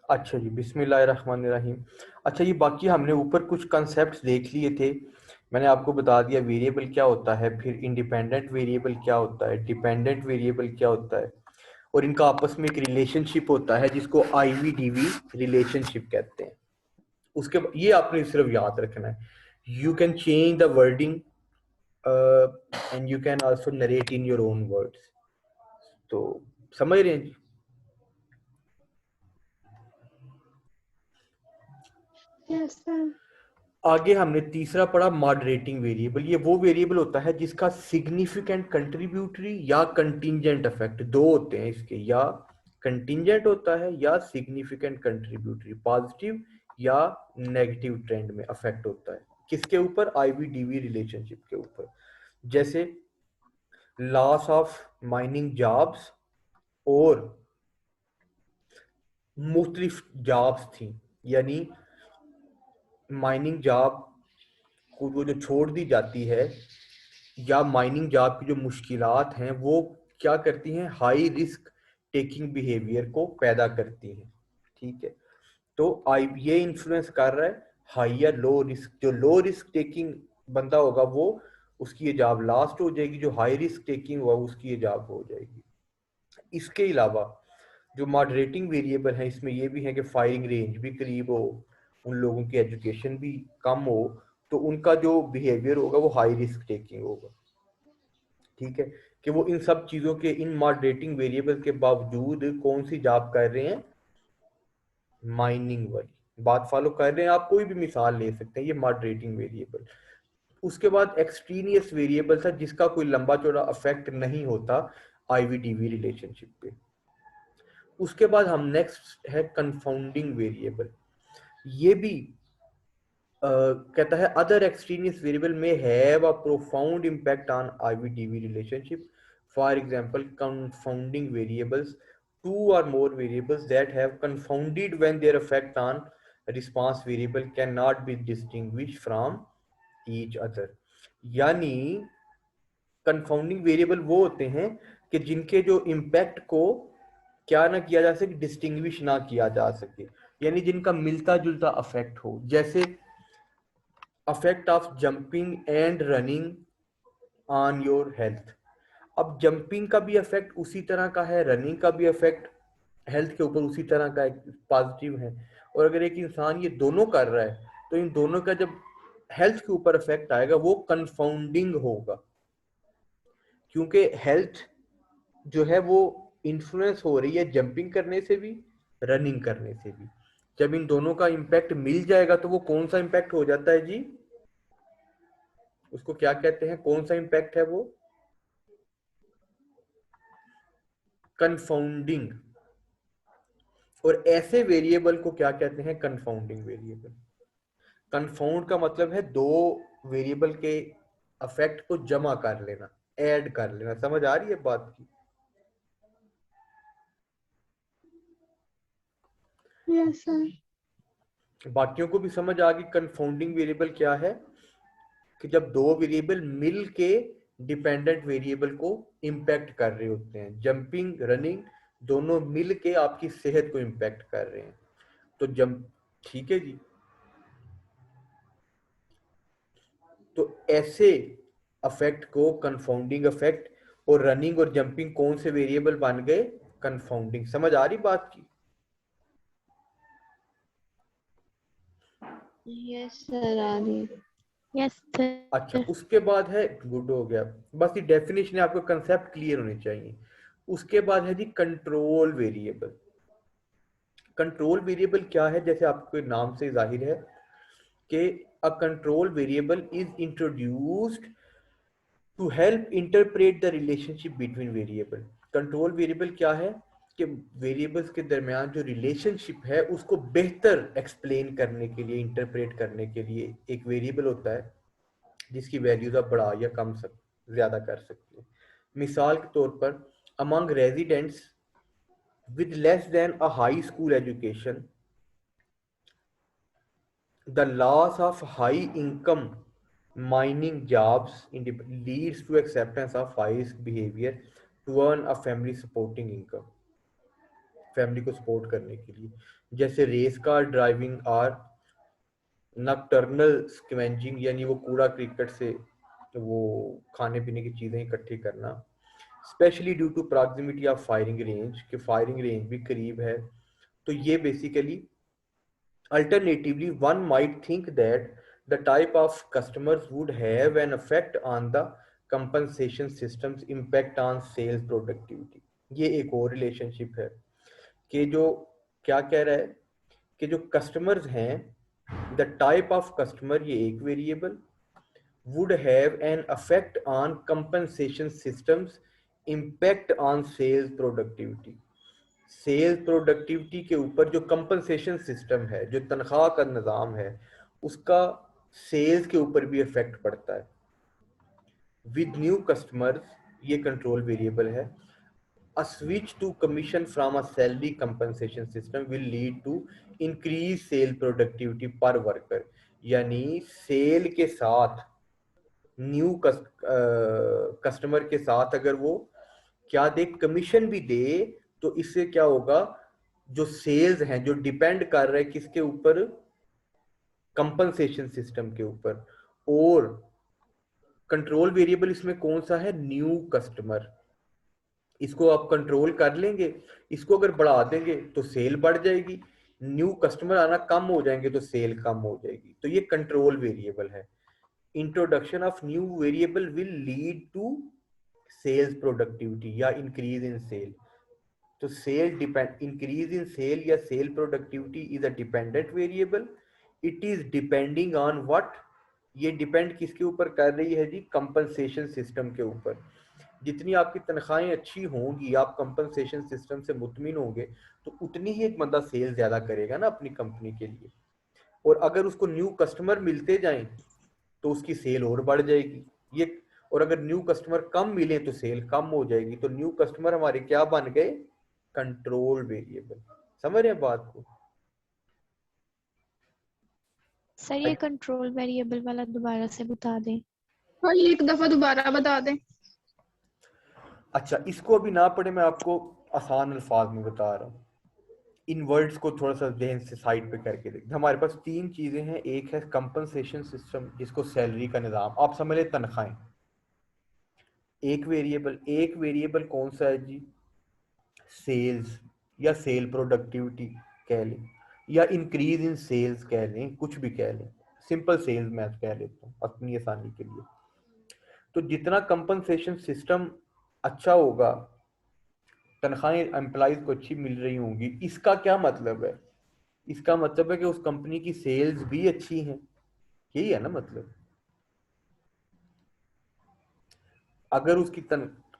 अच्छा जी, बिस्मिल्लाहिर्रहमानिर्रहीम। अच्छा, ये बाकी हमने ऊपर कुछ कंसेप्ट्स देख लिए थे। मैंने आपको बता दिया वेरिएबल क्या होता है, फिर इंडिपेंडेंट वेरिएबल क्या होता है, डिपेंडेंट वेरिएबल क्या होता है, और इनका आपस में एक रिलेशनशिप होता है जिसको आईवी-डीवी रिलेशनशिप कहते हैं। उसके ये आपने सिर्फ याद रखना है। You can change the wording and you can also narrate in your own words. तो समझ रहे हैं जी? Yes sir. आगे हमने तीसरा पढ़ा मॉडरेटिंग वेरिएबल। ये वो वेरिएबल होता है जिसका सिग्निफिकेंट कंट्रीब्यूटरी या कंटिंजेंट इफेक्ट, दो होते हैं इसके, या कंटिंजेंट होता है या सिग्निफिकेंट कंट्रीब्यूटरी, पॉजिटिव या नेगेटिव ट्रेंड में अफेक्ट होता है। किसके ऊपर? आईवी-डीवी रिलेशनशिप के ऊपर। जैसे लॉस ऑफ माइनिंग जॉब्स और मुख्तलिफ जॉब्स थी, यानी माइनिंग जॉब को वो जो छोड़ दी जाती है, या माइनिंग जॉब की जो मुश्किलात हैं वो क्या करती हैं? हाई रिस्क टेकिंग बिहेवियर को पैदा करती हैं। ठीक है, तो आई ये इन्फ्लुएंस कर रहा है हाई या लो रिस्क। जो लो रिस्क टेकिंग बंदा होगा वो, उसकी ये जॉब लास्ट हो जाएगी, जो हाई रिस्क टेकिंग हुआ उसकी ये जॉब हो जाएगी। इसके अलावा जो मॉडरेटिंग वेरिएबल है इसमें ये भी है कि फायरिंग रेंज भी करीब हो, उन लोगों की एजुकेशन भी कम हो, तो उनका जो बिहेवियर होगा वो हाई रिस्क टेकिंग होगा। ठीक है, कि वो इन सब चीजों के, इन मॉडरेटिंग वेरिएबल के बावजूद कौन सी जॉब कर रहे हैं? माइनिंग वाली बात फॉलो कर रहे हैं। आप कोई भी मिसाल ले सकते हैं, ये मॉडरेटिंग वेरिएबल। उसके बाद एक्सट्रीनियस वेरिएबल था जिसका कोई लंबा चौड़ा अफेक्ट नहीं होता आईवी-डीवी रिलेशनशिप पे। उसके बाद हम नेक्स्ट है कंफाउंडिंग वेरिएबल। ये भी कहता है अदर एक्सट्रेनियस वेरिएबल में have a profound impact on ivy-DV relationship. For example, confounding variables, two or more variables that have confounded when their effect on response variable cannot be distinguished from each other। यानी confounding variable वो होते हैं कि जिनके जो impact को क्या ना किया जा सके, डिस्टिंग्विश ना किया जा सके, यानी जिनका मिलता जुलता अफेक्ट हो। जैसे affect of jumping and running on your health. अब जंपिंग का भी इफेक्ट उसी तरह का है, रनिंग का भी इफेक्ट हेल्थ के ऊपर उसी तरह का पॉजिटिव है। और अगर एक इंसान ये दोनों कर रहा है तो इन दोनों का जब हेल्थ के ऊपर इफेक्ट आएगा वो कंफाउंडिंग होगा, क्योंकि हेल्थ जो है वो इन्फ्लुएंस हो रही है जंपिंग करने से भी, रनिंग करने से भी। जब इन दोनों का इम्पैक्ट मिल जाएगा तो वो कौन सा इम्पैक्ट हो जाता है जी? उसको क्या कहते हैं? कौन सा इम्पैक्ट है वो? कंफाउंडिंग। और ऐसे वेरिएबल को क्या कहते हैं? Confounding variable. कंफाउंड का मतलब है दो वेरिएबल के अफेक्ट को जमा कर लेना, ऐड कर लेना। समझ आ रही है बात की? Yes sir. बाकियों को भी समझ आ गई कंफाउंडिंग वेरिएबल क्या है? कि जब दो वेरिएबल मिल के डिपेंडेंट वेरिएबल को इम्पैक्ट कर रहे होते हैं, जंपिंग रनिंग दोनों मिल के आपकी सेहत को इम्पैक्ट कर रहे हैं, तो जंप, ठीक है जी। तो ऐसे अफेक्ट को कंफाउंडिंग अफेक्ट, और रनिंग और जंपिंग कौन से वेरिएबल बन गए? कंफाउंडिंग। समझ आ रही बात की? यस सर, आ रही है। Yes sir. अच्छा, उसके बाद है, गुड हो गया, बस ये डेफिनेशन आपको कंसेप्ट क्लियर होने चाहिए। उसके बाद है जी कंट्रोल वेरिएबल। कंट्रोल वेरिएबल क्या है? जैसे आपके नाम से जाहिर है कि a control variable is introduced to help interpret the relationship between variable. Control variable क्या है? कि वेरिएबल्स के दरमियान जो रिलेशनशिप है उसको बेहतर एक्सप्लेन करने के लिए, इंटरप्रेट करने के लिए एक वेरिएबल होता है जिसकी वैल्यूज आप बढ़ा या कम ज्यादा कर सकते हैं। मिसाल के तौर पर, among residents with less than a high school education, the loss of high income mining jobs leads to acceptance of high risk behavior to earn a family supporting income। Family को सपोर्ट करने के लिए, जैसे race car driving और nocturnal scavenging, यानी वो कूड़ा cricket से वो खाने पीने की चीज़ें इकट्ठी करना, specially due to proximity of firing range, कि फायरिंग रेंज भी करीब है। तो ये basically alternatively one might think that the type of customers would have an effect on the compensation system's impact on sales productivity। ये एक और relationship है कि जो क्या कह रहा है कि जो कस्टमर्स हैं, द टाइप ऑफ कस्टमर, ये एक variable, would have an effect on compensation systems impact on sales productivity। Sales productivity के ऊपर जो कंपनसेशन सिस्टम है, जो तनख्वाह का निज़ाम है, उसका सेल्स के ऊपर भी इफेक्ट पड़ता है। विद न्यू कस्टमर्स, ये कंट्रोल वेरिएबल है, a switch to commission from a salary compensation system will lead to increase sale productivity per worker। यानी सेल के साथ न्यू कस्टमर के साथ अगर वो क्या दे, कमीशन भी दे, तो इससे क्या होगा, जो सेल्स हैं जो डिपेंड कर रहे हैं किसके ऊपर, कंपनसेशन सिस्टम के ऊपर। और कंट्रोल वेरिएबल इसमें कौन सा है, न्यू कस्टमर। इसको आप कंट्रोल कर लेंगे, इसको अगर बढ़ा देंगे तो सेल बढ़ जाएगी, न्यू कस्टमर आना कम हो जाएंगे तो सेल कम हो जाएगी। तो ये कंट्रोल वेरिएबल है। Introduction of new variable will lead to sales productivity या इंक्रीज इन सेल। तो sale depend, increase in sale या sale productivity is a dependent variable. It is depending on what, ये depend किसके ऊपर कर रही है जी, कंपनसेशन सिस्टम के ऊपर। जितनी आपकी तनख्वाहें अच्छी होंगी, आप कंपनसेशन सिस्टम से मुतमिन होंगे, तो उतनी ही एक बंदा सेल ज्यादा करेगा ना अपनी कंपनी के लिए। और अगर उसको न्यू कस्टमर मिलते जाएं तो उसकी सेल और बढ़ जाएगी ये। और अगर न्यू कस्टमर कम मिले तो सेल कम हो जाएगी। तो न्यू कस्टमर हमारे क्या बन गए, कंट्रोल वेरिएबल। समझ रहे हैं बात को? सर ये कंट्रोल वेरिएबल वाला दोबारा से बता दें। हाँ, ये एक दफा दोबारा बता दें। अच्छा, इसको अभी ना पढ़े, मैं आपको आसान अल्फाज में बता रहा हूँ। इन वर्ड्स को थोड़ा सा जहन से साइड पे करके देखते। हमारे पास तीन चीजें हैं। एक है कंपनसेशन सिस्टम, जिसको सैलरी का निज़ाम, आप समझ लें तनख्वाहें। एक वेरिएबल कौन सा है जी, सेल्स या सेल प्रोडक्टिविटी कह लें, या इंक्रीज इन सेल्स कह लें, कुछ भी कह लें। सिंपल सेल्स मैं कह लेता हूँ अपनी आसानी के लिए। तो जितना कंपनसेशन सिस्टम अच्छा होगा, तनख्वाहें एम्प्लॉइज को अच्छी मिल रही होंगी, इसका क्या मतलब है, इसका मतलब है कि उस कंपनी की सेल्स भी अच्छी हैं। यही है ना मतलब। अगर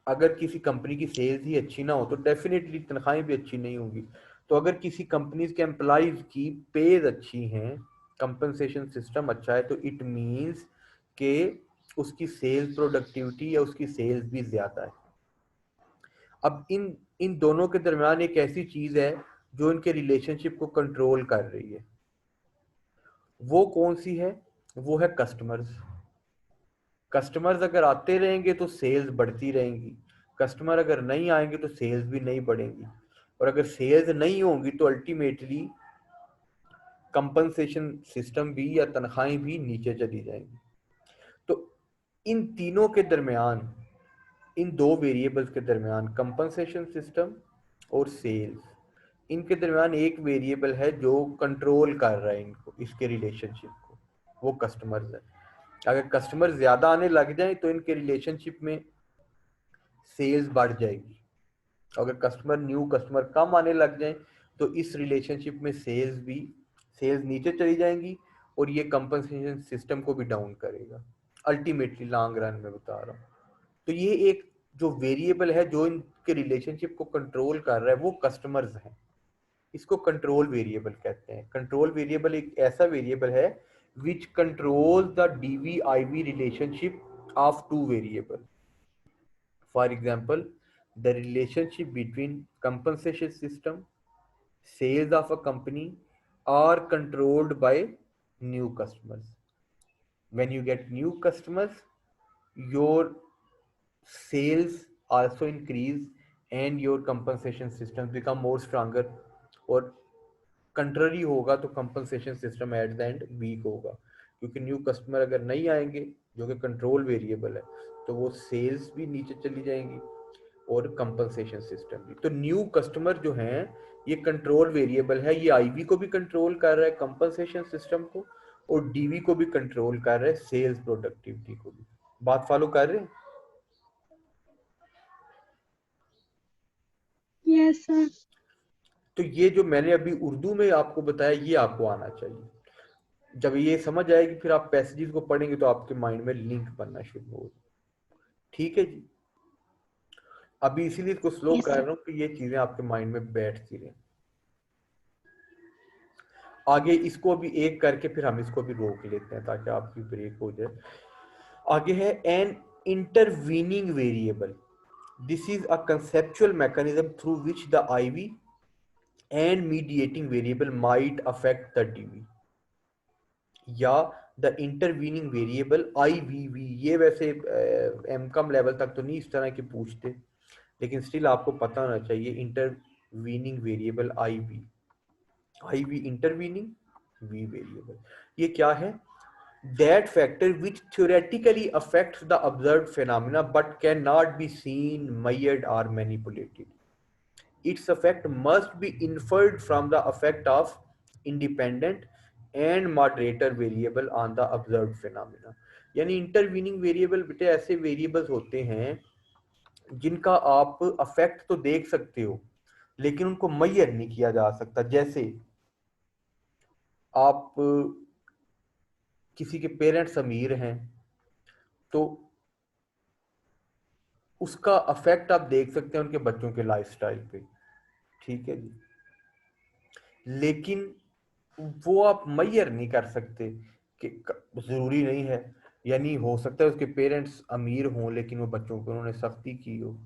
अगर किसी कंपनी की सेल्स ही अच्छी ना हो तो डेफिनेटली तनख्वाहें भी अच्छी नहीं होंगी। तो अगर किसी कंपनी के एम्प्लॉइज की पेज अच्छी हैं, कंपनसेशन सिस्टम अच्छा है, तो इट मींस कि उसकी सेल्स प्रोडक्टिविटी या उसकी सेल्स भी ज्यादा है। अब इन इन दोनों के दरमियान एक ऐसी चीज है जो इनके रिलेशनशिप को कंट्रोल कर रही है। वो कौन सी है, वो है कस्टमर्स। कस्टमर्स अगर आते रहेंगे तो सेल्स बढ़ती रहेंगी, कस्टमर अगर नहीं आएंगे तो सेल्स भी नहीं बढ़ेंगी। और अगर सेल्स नहीं होंगी तो अल्टीमेटली कंपनसेशन सिस्टम भी या तनख्वाहें भी नीचे चली जाएंगी। तो इन तीनों के दरमियान, इन दो वेरिएबल्स के दरमियान, कंपनसेशन सिस्टम और सेल्स, इनके दरमियान एक वेरिएबल है जो कंट्रोल कर रहा है इनको, इसके रिलेशनशिप को, वो कस्टमर्स है। अगर कस्टमर ज्यादा आने लग जाए तो इनके रिलेशनशिप में सेल्स बढ़ जाएगी। अगर न्यू कस्टमर कम आने लग जाए तो इस रिलेशनशिप में सेल्स नीचे चली जाएंगी, और ये कंपनसेशन सिस्टम को भी डाउन करेगा अल्टीमेटली, लॉन्ग रन में बता रहा हूँ। तो ये एक जो वेरिएबल है जो इनके रिलेशनशिप को कंट्रोल कर रहा है, वो कस्टमर्स हैं। इसको कंट्रोल वेरिएबल कहते हैं। कंट्रोल वेरिएबल एक ऐसा वेरिएबल है which control the DV-ivy relationship of two variable. For example, the relationship between compensation system, sales of a company are controlled by new customers. When you get new customers, your sales also increase and your compensation system become more stronger, और contrary होगा तो compensation system at the end weak होगा, क्योंकि new customer अगर नहीं आएंगे जो कि कंट्रोल वेरिएबल है तो वो सेल्स भी नीचे चली जाएंगी और कंपनसेशन सिस्टम भी। तो न्यू कस्टमर जो हैं ये कंट्रोल वेरिएबल है, ये आईवी को भी कंट्रोल कर रहा है, कंपनसेशन सिस्टम को, और डीवी को भी कंट्रोल कर रहा है, सेल्स प्रोडक्टिविटी को भी। बात फॉलो कर रहे हैं? Yes sir. तो ये जो मैंने अभी उर्दू में आपको बताया ये आपको आना चाहिए। जब ये समझ आएगी फिर आप पैसेजेस को पढ़ेंगे तो आपके माइंड में लिंक बनना शुरू होगा। ठीक है जी, अभी इसीलिए इसको स्लो यस कर सर। रहा हूँ कि ये चीजें आपके माइंड में बैठती रहें। आगे इसको अभी एक करके फिर हम इसको भी रोक लेते हैं ताकि आपकी ब्रेक हो जाए। आगे है an intervening variable. This is a conceptual mechanism through which the IV and mediating variable might affect the DV, या द इंटरवीनिंग वेरिएबल आईवीवी। ये वैसे एमकॉम लेवल तक तो नहीं इस तरह के पूछते, लेकिन स्टिल आपको पता होना चाहिए intervening variable IV, IV intervening V variable. ये क्या है? that factor which theoretically affects the observed phenomena but cannot be seen, measured or manipulated. Its effect must be inferred from the effect of independent and moderator variable on the observed phenomena. यानी intervening variable बेटे ऐसे variables होते हैं जिनका आप affect तो देख सकते हो लेकिन उनको मेजर नहीं किया जा सकता। जैसे आप किसी के पेरेंट्स अमीर हैं तो उसका अफेक्ट आप देख सकते हैं उनके बच्चों के लाइफस्टाइल पे, ठीक है जी, लेकिन वो आप मेजर नहीं कर सकते कि जरूरी नहीं है। यानी हो सकता है उसके पेरेंट्स अमीर हों लेकिन वो बच्चों को उन्होंने सख्ती की हो,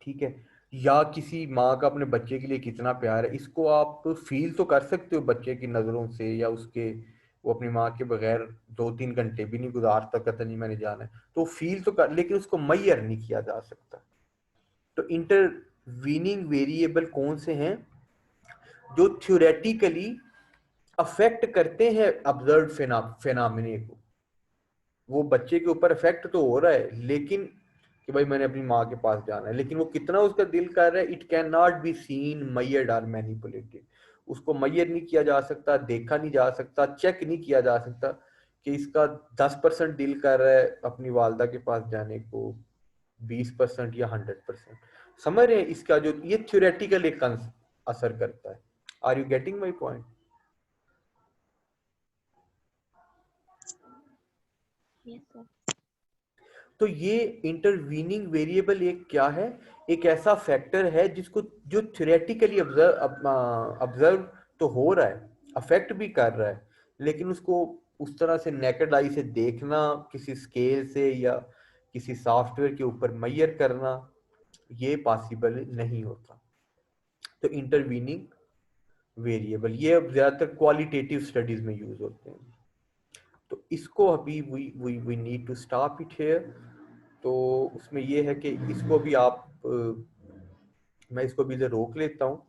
ठीक है, या किसी माँ का अपने बच्चे के लिए कितना प्यार है इसको आप फील तो कर सकते हो बच्चे की नज़रों से, या उसके वो अपनी माँ के बगैर 2-3 घंटे भी नहीं गुजारता, कहता नहीं मैंने जाना है, तो फील तो कर, लेकिन उसको मेजर नहीं किया जा सकता। तो इंटरवीनिंग वेरिएबल कौन से हैं? जो थ्योरेटिकली अफेक्ट करते हैं ऑब्जर्व्ड फेनामिने को। वो बच्चे के ऊपर इफेक्ट तो हो रहा है लेकिन कि भाई मैंने अपनी माँ के पास जाना है, लेकिन वो कितना उसका दिल कर रहा है, it can not be seen, measured और मैनिपुलेटेड। उसको मेजर नहीं किया जा सकता, देखा नहीं जा सकता, चेक नहीं किया जा सकता कि इसका 10% दिल कर रहा है अपनी वालदा के पास जाने को, 20% या 100%। समझ रहे हैं इसका जो ये थ्योरेटिकल एक असर करता है। Are you getting my point? Yes sir. तो ये इंटरवीनिंग वेरिएबल एक क्या है? एक ऐसा फैक्टर है जिसको जो थ्योरेटिकली ऑब्जर्व तो हो रहा है, अफेक्ट भी कर रहा है, लेकिन उसको उस तरह से नेकेड आई से देखना, किसी स्केल से या किसी सॉफ्टवेयर के ऊपर मेजर करना, ये पॉसिबल नहीं होता। तो इंटरवीनिंग वेरिएबल ये अब ज्यादातर क्वालिटेटिव स्टडीज में यूज होते हैं। तो इसको अभी we need to stop it here. तो उसमें ये है कि इसको भी आप मैं इसको भी इधर रोक लेता हूँ